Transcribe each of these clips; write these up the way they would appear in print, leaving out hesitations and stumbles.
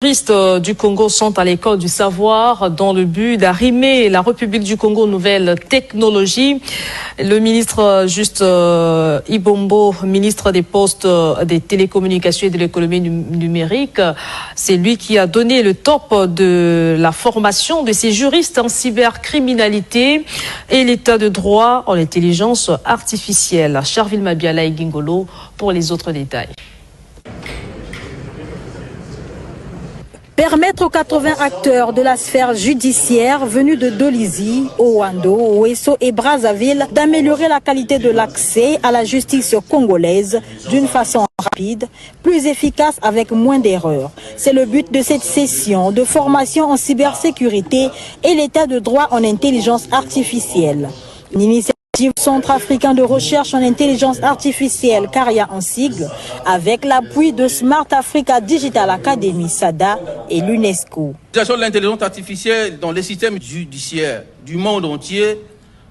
juristes du Congo sont à l'école du savoir dans le but d'arrimer la République du Congo aux nouvelles technologies. Le ministre Juste Ibombo, ministre des Postes, des Télécommunications et de l'économie numérique, c'est lui qui a donné le top de la formation de ces juristes en cybercriminalité et l'état de droit en intelligence artificielle. Charville Mabiala et Gingolo pour les autres détails. Permettre aux 80 acteurs de la sphère judiciaire venus de Dolisie, Owando, Ouesso et Brazzaville d'améliorer la qualité de l'accès à la justice congolaise d'une façon rapide, plus efficace avec moins d'erreurs. C'est le but de cette session de formation en cybersécurité et l'état de droit en intelligence artificielle. Une initiative Centre africain de recherche en intelligence artificielle, CARIA en sigle, avec l'appui de Smart Africa Digital Academy, SADA et l'UNESCO. L'utilisation de l'intelligence artificielle dans les systèmes judiciaires du monde entier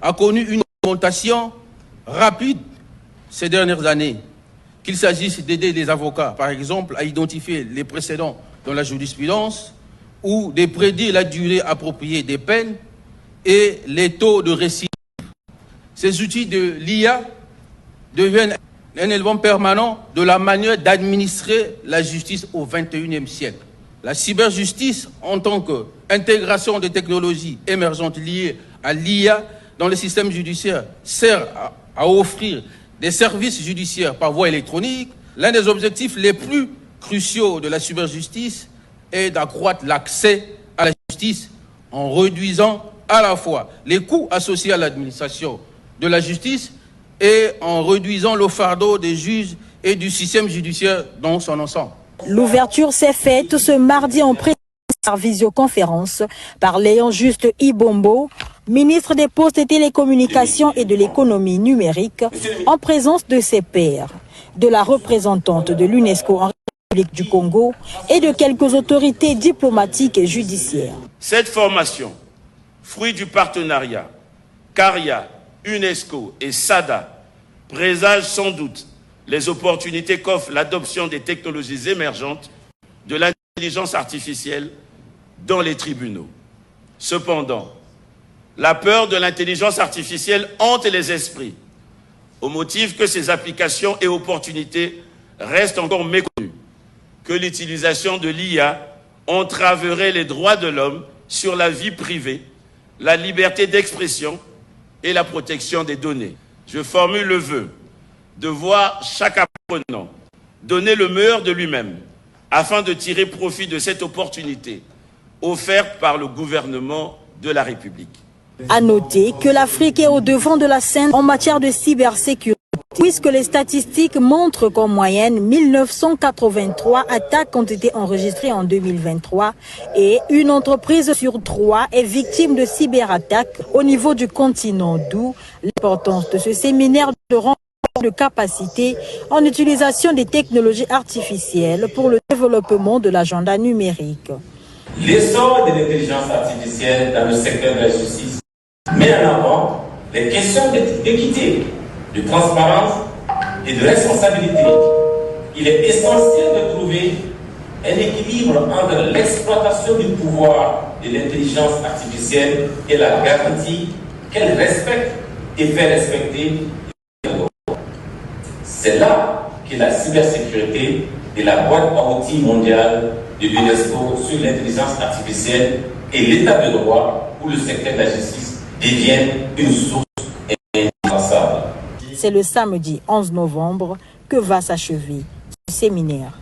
a connu une augmentation rapide ces dernières années. Qu'il s'agisse d'aider les avocats, par exemple, à identifier les précédents dans la jurisprudence ou de prédire la durée appropriée des peines et les taux de récidive. Ces outils de l'IA deviennent un élément permanent de la manière d'administrer la justice au XXIe siècle. La cyberjustice, en tant qu'intégration des technologies émergentes liées à l'IA dans les systèmes judiciaires, sert à offrir des services judiciaires par voie électronique. L'un des objectifs les plus cruciaux de la cyberjustice est d'accroître l'accès à la justice en réduisant à la fois les coûts associés à l'administration de la justice et en réduisant le fardeau des juges et du système judiciaire dans son ensemble. L'ouverture s'est faite ce mardi en présence par visioconférence par Léon Juste Ibombo, ministre des Postes et Télécommunications et de l'économie numérique, en présence de ses pairs, de la représentante de l'UNESCO en République du Congo et de quelques autorités diplomatiques et judiciaires. Cette formation, fruit du partenariat CARIA, UNESCO et SADA, présage sans doute les opportunités qu'offre l'adoption des technologies émergentes de l'intelligence artificielle dans les tribunaux. Cependant, la peur de l'intelligence artificielle hante les esprits, au motif que ces applications et opportunités restent encore méconnues, que l'utilisation de l'IA entraverait les droits de l'homme sur la vie privée, la liberté d'expression et la protection des données. Je formule le vœu de voir chaque apprenant donner le meilleur de lui-même afin de tirer profit de cette opportunité offerte par le gouvernement de la République. À noter que l'Afrique est au devant de la scène en matière de cybersécurité, puisque les statistiques montrent qu'en moyenne, 1983 attaques ont été enregistrées en 2023 et une entreprise sur 3 est victime de cyberattaques au niveau du continent, d'où l'importance de ce séminaire de renforcement de capacité en utilisation des technologies artificielles pour le développement de l'agenda numérique. L'essor de l'intelligence artificielle dans le secteur de la justice met en avant les questions d'équité, de transparence et de responsabilité. Il est essentiel de trouver un équilibre entre l'exploitation du pouvoir de l'intelligence artificielle et la garantie qu'elle respecte et fait respecter les droits. C'est là que la cybersécurité est la boîte à outils mondiale de l'UNESCO sur l'intelligence artificielle et l'état de droit où le secteur de la justice devient une source indispensable. C'est le samedi 11 novembre que va s'achever ce séminaire.